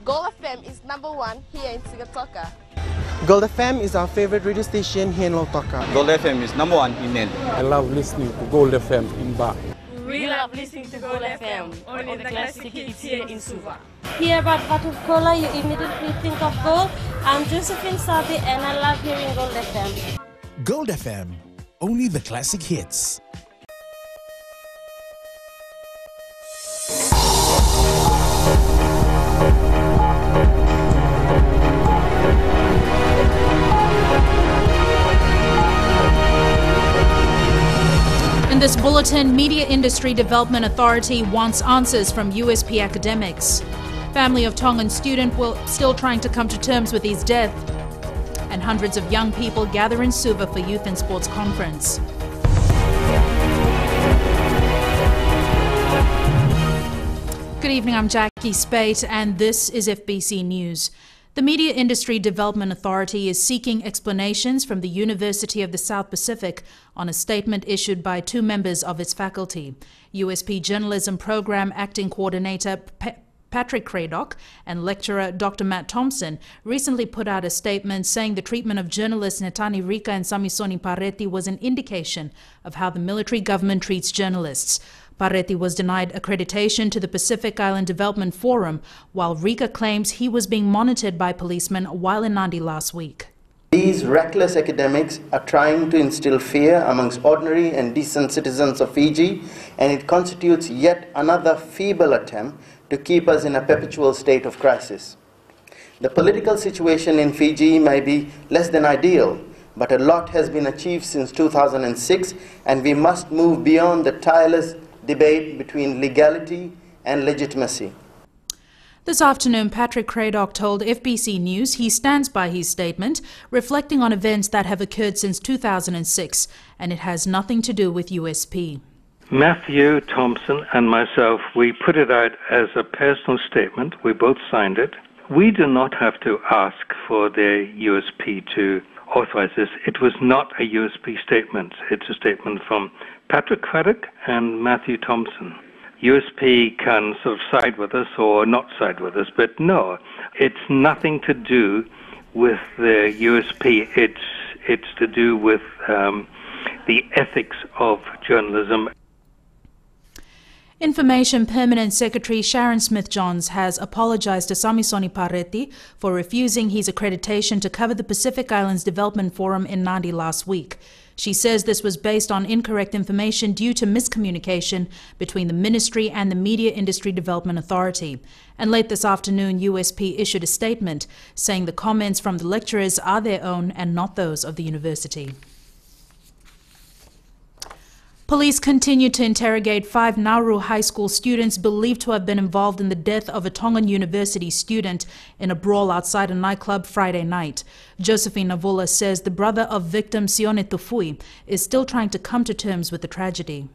Gold FM is #1 here in Sigatoka. Gold FM is our favorite radio station here in Lautoka. Gold FM is #1 in Nelly. I love listening to Gold FM in Ba. We love listening to Gold FM, only the classic hits here in Suva. Hear about bottled cola, you immediately think of gold. I'm Josephine Sabi and I love hearing Gold FM. Gold FM, only the classic hits. In this bulletin, Media Industry Development Authority wants answers from USP academics. Family of Tongan student still trying to come to terms with his death. And hundreds of young people gather in Suva for Youth and Sports Conference. Good evening, I'm Jackie Spate and this is FBC News. The Media Industry Development Authority is seeking explanations from the University of the South Pacific on a statement issued by two members of its faculty. USP Journalism Program Acting Coordinator Patrick Cradock and lecturer Dr. Matt Thompson recently put out a statement saying the treatment of journalists Netani Rika and Samisoni Pareti was an indication of how the military government treats journalists. Pareti was denied accreditation to the Pacific Island Development Forum, while Rika claims he was being monitored by policemen while in Nadi last week. These reckless academics are trying to instill fear amongst ordinary and decent citizens of Fiji, and it constitutes yet another feeble attempt to keep us in a perpetual state of crisis. The political situation in Fiji may be less than ideal, but a lot has been achieved since 2006, and we must move beyond the tireless debate between legality and legitimacy. This afternoon, Patrick Cradock told FBC News he stands by his statement, reflecting on events that have occurred since 2006, and it has nothing to do with USP. Matthew Thompson and myself, we put it out as a personal statement. We both signed it. We do not have to ask for the USP to authorize this. It was not a USP statement. It's a statement from Patrick Cradock and Matthew Thompson. USP can sort of side with us or not side with us, but no, it's nothing to do with the USP. It's to do with the ethics of journalism. Information Permanent Secretary Sharon Smith-Johns has apologized to Samisoni Pareti for refusing his accreditation to cover the Pacific Islands Development Forum in Nadi last week. She says this was based on incorrect information due to miscommunication between the ministry and the Media Industry Development Authority. And late this afternoon, USP issued a statement saying the comments from the lecturers are their own and not those of the university. Police continue to interrogate 5 Nauru High School students believed to have been involved in the death of a Tongan University student in a brawl outside a nightclub Friday night. Josephine Navula says the brother of victim Sione Tufui is still trying to come to terms with the tragedy.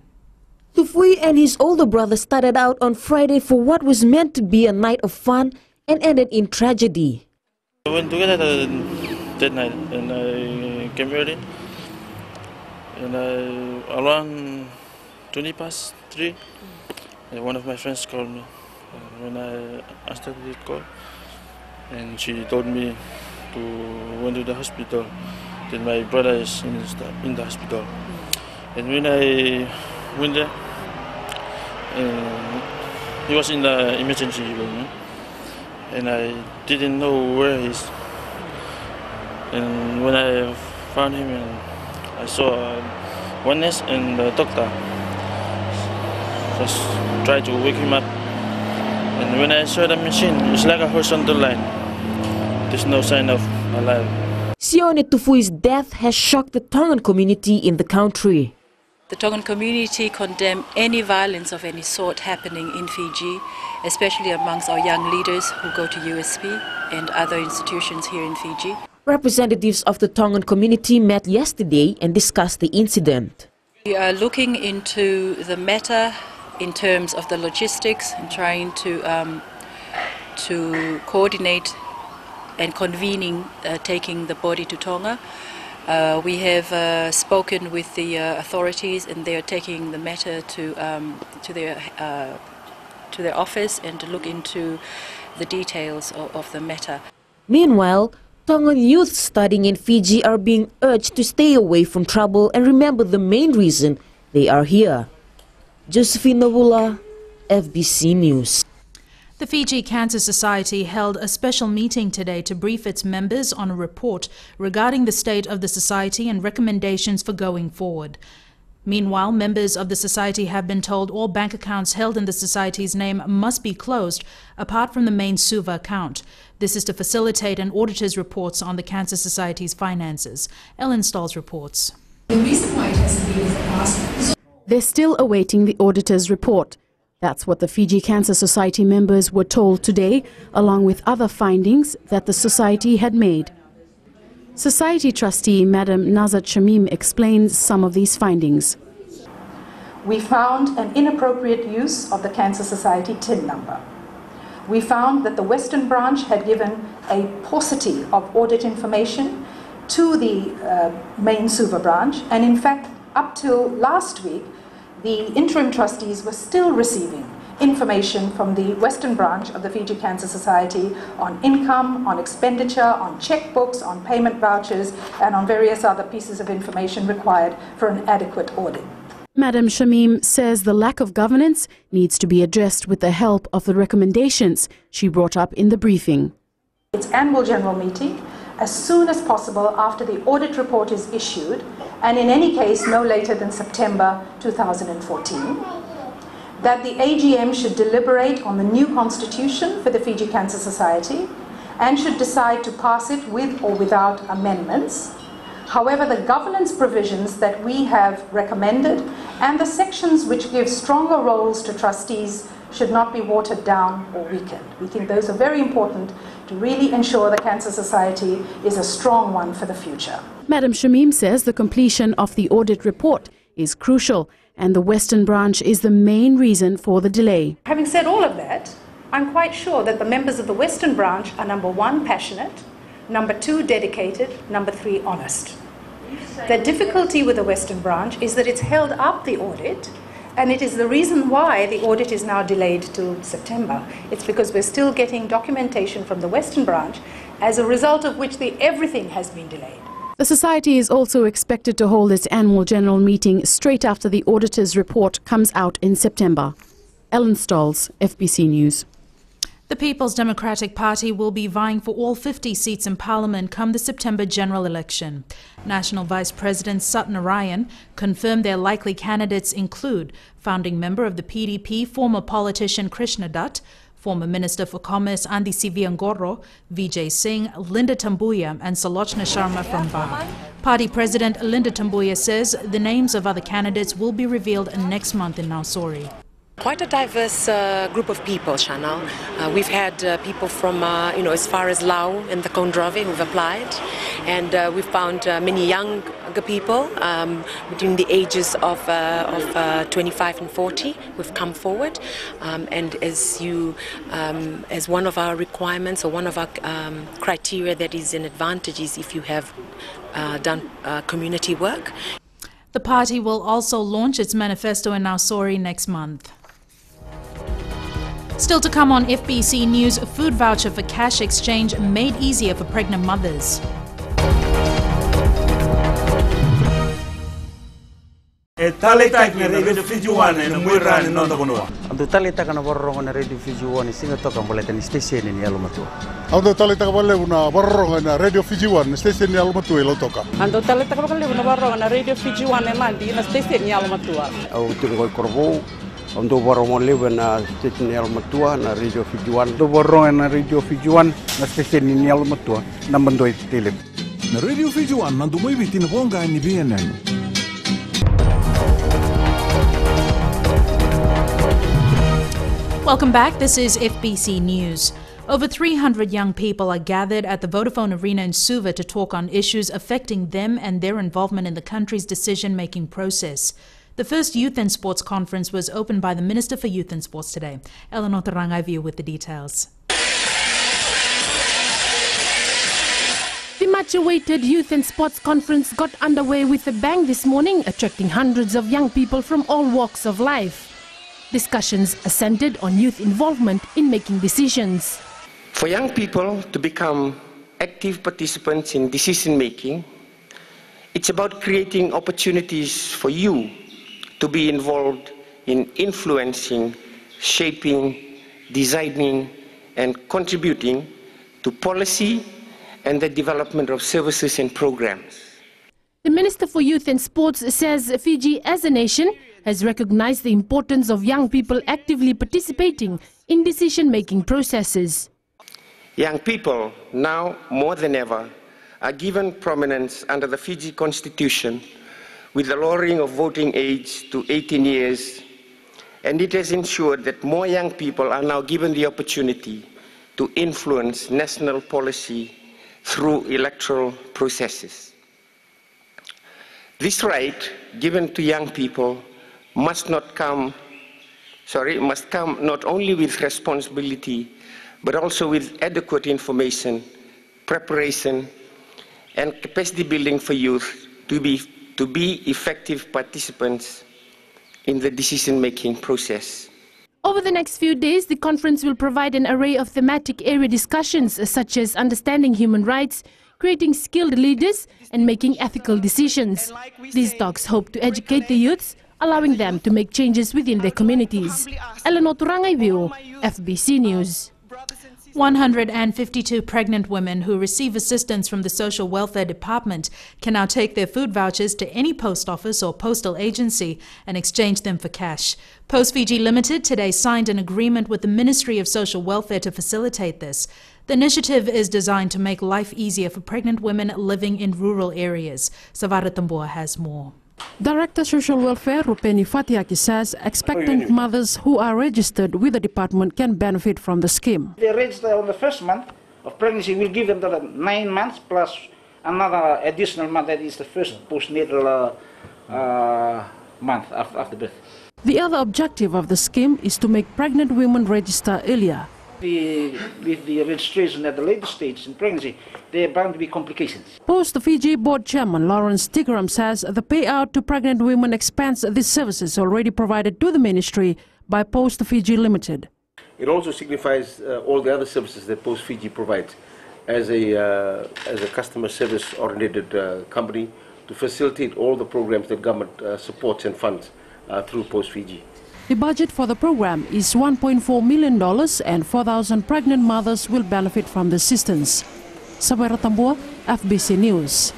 Tufui and his older brother started out on Friday for what was meant to be a night of fun and ended in tragedy. We went together that night and I came early. And around 3:20, one of my friends called me. When I answered the call, and she told me to go to the hospital. That my brother is in the hospital. And when I went there, he was in the emergency room, and I didn't know where he is. And when I found him, I saw one nurse and the doctor just tried to wake him up. And when I saw the machine, it's like a horizontal line. There's no sign of alive. Sione Tufui's death has shocked the Tongan community in the country. The Tongan community condemn any violence of any sort happening in Fiji, especially amongst our young leaders who go to USP and other institutions here in Fiji. Representatives of the Tongan community met yesterday and discussed the incident. We are looking into the matter in terms of the logistics and trying to coordinate and convening taking the body to Tonga. We have spoken with the authorities, and they are taking the matter to their office and to look into the details of the matter. Meanwhile, Tongan youth studying in Fiji are being urged to stay away from trouble and remember the main reason they are here. Josephine Nabula, FBC News. The Fiji Cancer Society held a special meeting today to brief its members on a report regarding the state of the society and recommendations for going forward. Meanwhile, members of the society have been told all bank accounts held in the society's name must be closed, apart from the main Suva account. This is to facilitate an auditor's reports on the Cancer Society's finances. Ellen Stolz reports. The reason why it hasn't been in the past, they're still awaiting the auditor's report. That's what the Fiji Cancer Society members were told today, along with other findings that the society had made. Society trustee Madam Nazat Shamim explains some of these findings. We found an inappropriate use of the Cancer Society TIN number. We found that the Western branch had given a paucity of audit information to the main Suva branch, and in fact, up till last week, the interim trustees were still receiving information from the Western branch of the Fiji Cancer Society on income, on expenditure, on checkbooks, on payment vouchers, and on various other pieces of information required for an adequate audit. Madam Shamim says the lack of governance needs to be addressed with the help of the recommendations she brought up in the briefing. Its annual general meeting as soon as possible after the audit report is issued, and in any case no later than September 2014. That the AGM should deliberate on the new constitution for the Fiji Cancer Society and should decide to pass it with or without amendments. However, the governance provisions that we have recommended and the sections which give stronger roles to trustees should not be watered down or weakened. We think those are very important to really ensure the Cancer Society is a strong one for the future. Madam Shamim says the completion of the audit report is crucial, and the Western branch is the main reason for the delay. Having said all of that, I'm quite sure that the members of the Western branch are, number one, passionate, number two, dedicated, number three, honest. The difficulty with the Western branch is that it's held up the audit, and it is the reason why the audit is now delayed to September. It's because we're still getting documentation from the Western branch, as a result of which everything has been delayed. The Society is also expected to hold its annual general meeting straight after the auditor's report comes out in September. Ellen Stolz, FBC News. The People's Democratic Party will be vying for all 50 seats in Parliament come the September general election. National Vice President Satnarayan confirmed their likely candidates include founding member of the PDP, former politician Krishna Dutt, former Minister for Commerce Andi Siviangoro, Vijay Singh, Linda Tambuya and Salochna Sharma from Bar. Party President Linda Tambuya says the names of other candidates will be revealed next month in Nausori. Quite a diverse group of people, Chanel. We've had people from, as far as Laos and the Kondrave who've applied, and we've found many young people between the ages of 25 and 40 who've come forward. And as one of our requirements or one of our criteria that is an advantage is if you have done community work. The party will also launch its manifesto in Nausori next month. Still to come on FBC News, a food voucher for cash exchange made easier for pregnant mothers. Talita na Radio Fiji One na mwirani nondo bonua. Ando talita kana borro na Radio Fiji One singa toka boleta ni station ni alumatu. Ando talita ka bale una borro na Radio Fiji One station ni alumatu elo toka. Ando talita ka bale una borro na Radio Fiji One mandi na station ni alumatu. Au tu ko korbo ando borro mo lebe na station ni alumatu na Radio Fiji One. Do borro na Radio Fiji One na station ni alumatu na mandoi tele. Na Radio Fiji One nandu mo ibiti na bonga ni BNN. Welcome back. This is FBC News. Over 300 young people are gathered at the Vodafone Arena in Suva to talk on issues affecting them and their involvement in the country's decision-making process. The first Youth and Sports Conference was opened by the Minister for Youth and Sports today. Eleanor Tarangaiviu with the details. The much-awaited Youth and Sports Conference got underway with a bang this morning, attracting hundreds of young people from all walks of life. Discussions are centered on youth involvement in making decisions. For young people to become active participants in decision making, it's about creating opportunities for you to be involved in influencing, shaping, designing, and contributing to policy and the development of services and programs. The Minister for Youth and Sports says Fiji as a nation has recognized the importance of young people actively participating in decision-making processes. Young people, now more than ever, are given prominence under the Fiji Constitution with the lowering of voting age to 18 years, and it has ensured that more young people are now given the opportunity to influence national policy through electoral processes. This right given to young people must come not only with responsibility, but also with adequate information, preparation, and capacity building for youth to be effective participants in the decision-making process. Over the next few days, the conference will provide an array of thematic area discussions such as understanding human rights, creating skilled leaders, and making ethical decisions. These talks hope to educate the youths, allowing them to make changes within their communities. Eleanor Turangaibiu, FBC News. 152 pregnant women who receive assistance from the Social Welfare Department can now take their food vouchers to any post office or postal agency and exchange them for cash. Post Fiji Limited today signed an agreement with the Ministry of Social Welfare to facilitate this. The initiative is designed to make life easier for pregnant women living in rural areas. Savara Tambua has more. Director Social Welfare Rupeni Fatiaki says expectant mothers who are registered with the department can benefit from the scheme. They register on the first month of pregnancy. We'll give them the 9 months plus another additional month, that is the first postnatal month after birth. The other objective of the scheme is to make pregnant women register earlier. With the registration at the later stage in pregnancy, there are bound to be complications. Post Fiji Board Chairman Lawrence Tigram says the payout to pregnant women expands these services already provided to the ministry by Post Fiji Limited. It also signifies all the other services that Post Fiji provides as a customer service oriented company to facilitate all the programs that government supports and funds through Post Fiji. The budget for the program is $1.4 million and 4,000 pregnant mothers will benefit from the assistance. Sabera Tambua, FBC News.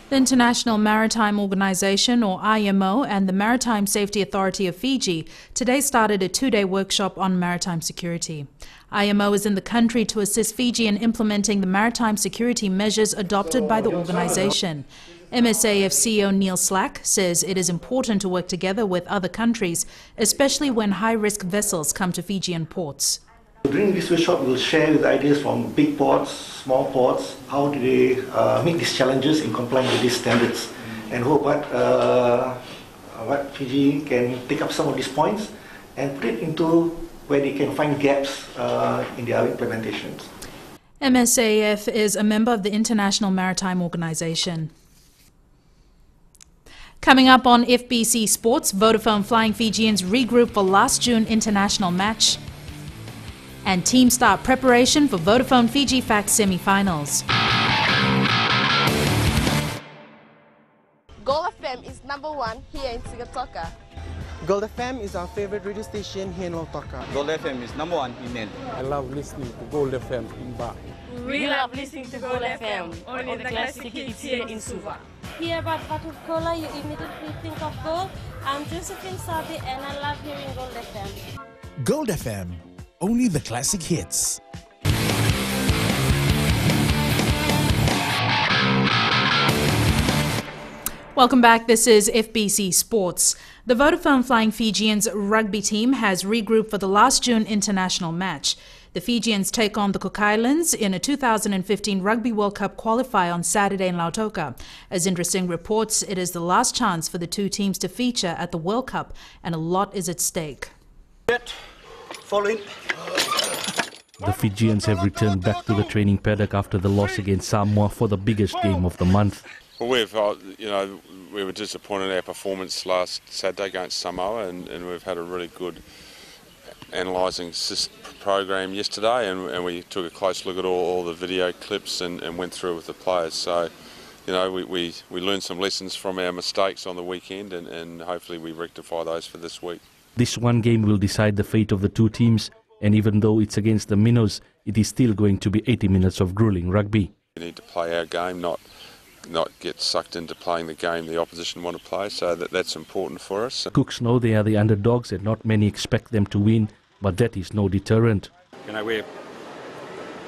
The International Maritime Organization, or IMO, and the Maritime Safety Authority of Fiji today started a 2-day workshop on maritime security. IMO is in the country to assist Fiji in implementing the maritime security measures adopted by the organization. MSAF CEO Neil Slack says it is important to work together with other countries, especially when high-risk vessels come to Fijian ports. During this workshop, we'll share the ideas from big ports, small ports, how do they meet these challenges in complying with these standards, and hope what Fiji can take up some of these points and put it into where they can find gaps in their implementations. MSAF is a member of the International Maritime Organization. Coming up on FBC Sports, Vodafone Flying Fijians regroup for last June international match. And team start preparation for Vodafone Fiji Fax semi-finals. Gold FM is #1 here in Sigatoka. Gold FM is our favorite radio station here in Lautoka. Gold FM is #1 in Nelly. I love listening to Gold FM in Ba. We love listening to Gold FM, only the classic hits here in Suva. Hear about Vatukola, you immediately think of gold. I'm Josephine Sabi and I love hearing Gold FM. Gold FM, only the classic hits. Welcome back. This is FBC Sports. The Vodafone Flying Fijians rugby team has regrouped for the last June international match. The Fijians take on the Cook Islands in a 2015 Rugby World Cup qualifier on Saturday in Lautoka. As Interesting reports, it is the last chance for the two teams to feature at the World Cup, and a lot is at stake. The Fijians have returned back to the training paddock after the loss against Samoa for the biggest game of the month. Well, we were disappointed in our performance last Saturday against Samoa, and we've had a really good analysing this program yesterday, and we took a close look at all the video clips and went through with the players. So, you know, we learned some lessons from our mistakes on the weekend, and hopefully we rectify those for this week. This one game will decide the fate of the two teams, and even though it's against the Minnows, it is still going to be 80 minutes of grueling rugby. We need to play our game, not get sucked into playing the game the opposition want to play, so that's important for us. Cooks know they are the underdogs and not many expect them to win, but that is no deterrent. You know, we've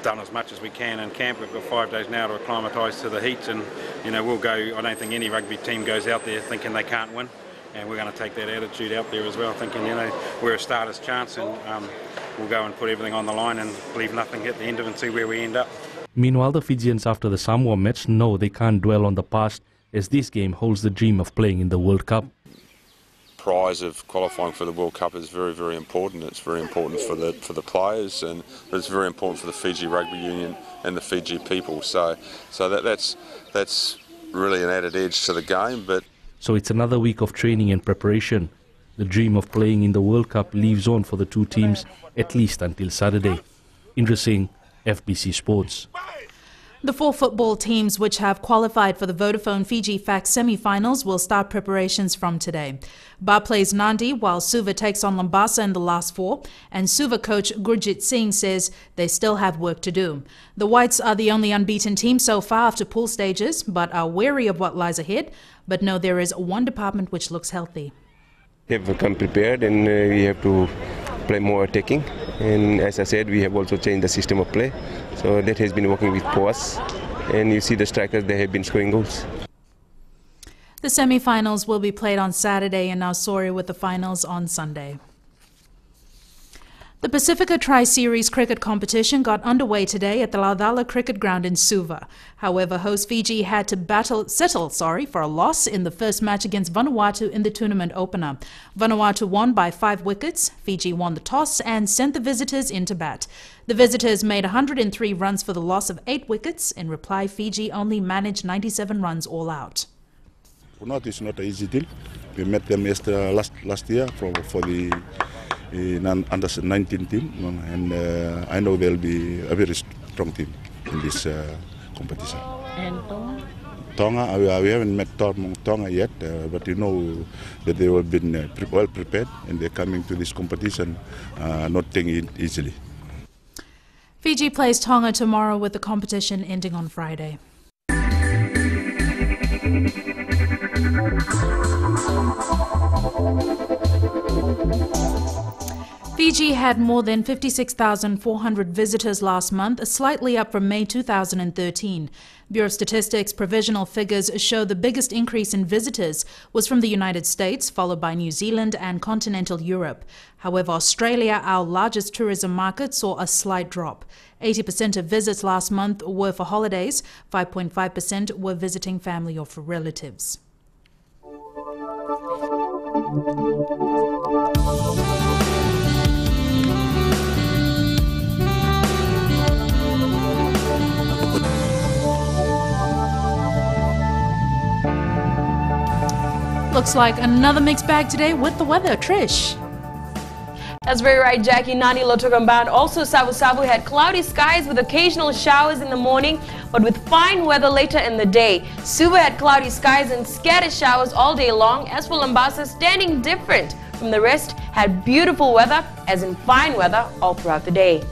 done as much as we can in camp. We've got 5 days now to acclimatise to the heat, and you know, we'll go. I don't think any rugby team goes out there thinking they can't win, and we're going to take that attitude out there as well, thinking, you know, we're a starter's chance, and we'll go and put everything on the line and leave nothing at the end of it and see where we end up. Meanwhile, the Fijians after the Samoa match know they can't dwell on the past, as this game holds the dream of playing in the World Cup. Prize of qualifying for the World Cup is very, very important. It's very important for the players, and it's very important for the Fiji Rugby Union and the Fiji people. So that's really an added edge to the game. But so it's another week of training and preparation. The dream of playing in the World Cup lives on for the two teams, at least until Saturday. Indra Singh, FBC Sports. The 4 football teams which have qualified for the Vodafone Fiji FAC semi-finals will start preparations from today. Ba plays Nandi while Suva takes on Lambasa in the last 4, and Suva coach Gurjit Singh says they still have work to do. The Whites are the only unbeaten team so far after pool stages, but are wary of what lies ahead, but know there is one department which looks healthy. We have come prepared, and we have to play more attacking, and as I said, we have also changed the system of play, so that has been working for us, and you see the strikers, they have been scoring goals. The semi-finals will be played on Saturday in Nausori, with the finals on Sunday. The Pacifica Tri-Series cricket competition got underway today at the Laudala Cricket Ground in Suva. However, host Fiji had to settle for a loss in the first match against Vanuatu in the tournament opener. Vanuatu won by 5 wickets. Fiji won the toss and sent the visitors in to bat. The visitors made 103 runs for the loss of 8 wickets. In reply, Fiji only managed 97 runs all out. Vanuatu is not an easy deal. We met them last year for the under 19 team, and I know they'll be a very strong team in this competition. And Tonga? Tonga, we haven't met Tonga yet, but you know that they have been well prepared, and they're coming to this competition not taking it easily. Fiji plays Tonga tomorrow, with the competition ending on Friday. Fiji had more than 56,400 visitors last month, slightly up from May 2013. Bureau of Statistics provisional figures show the biggest increase in visitors was from the United States, followed by New Zealand and continental Europe. However, Australia, our largest tourism market, saw a slight drop. 80% of visits last month were for holidays, 5.5% were visiting family or for relatives. Looks like another mixed bag today with the weather. Trish. That's very right, Jackie. Nani Lotokamban. Also, Savu Savu had cloudy skies with occasional showers in the morning, but with fine weather later in the day. Suva had cloudy skies and scattered showers all day long. As for Lambasa, standing different from the rest, had beautiful weather, as in fine weather, all throughout the day.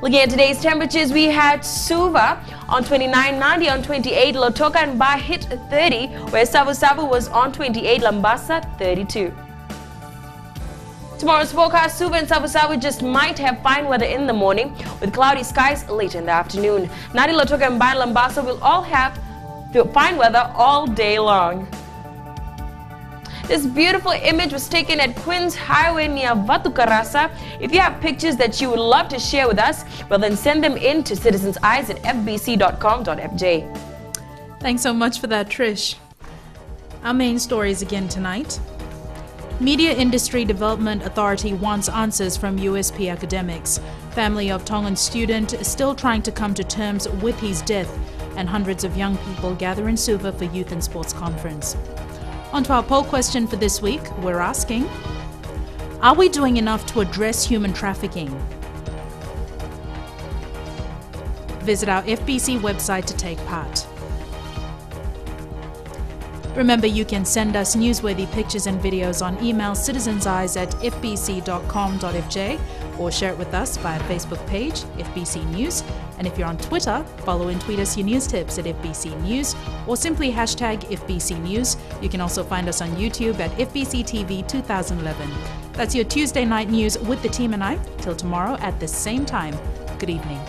Looking at today's temperatures, we had Suva on 29, Nandi on 28, Lotoka and Ba hit 30, where Savu Savu was on 28, Lambasa 32. Tomorrow's forecast, Suva and Savu Savu just might have fine weather in the morning, with cloudy skies later in the afternoon. Nandi, Lotoka and Ba and Lambasa will all have fine weather all day long. This beautiful image was taken at Queen's Highway near Vatukarasa. If you have pictures that you would love to share with us, well then send them in to citizenseyes@fbc.com.fj. Thanks so much for that, Trish. Our main stories again tonight. Media Industry Development Authority wants answers from USP academics. Family of Tongan student is still trying to come to terms with his death, and hundreds of young people gather in Suva for Youth and Sports Conference. On to our poll question for this week, we're asking, Are we doing enough to address human trafficking? Visit our FBC website to take part. Remember, you can send us newsworthy pictures and videos on email citizenseyes@fbc.com.fj or share it with us via Facebook page, FBC News. And if you're on Twitter, follow and tweet us your news tips at FBC News or simply hashtag FBC News. You can also find us on YouTube at FBC TV 2011. That's your Tuesday night news with the team and I. Till tomorrow at the same time. Good evening.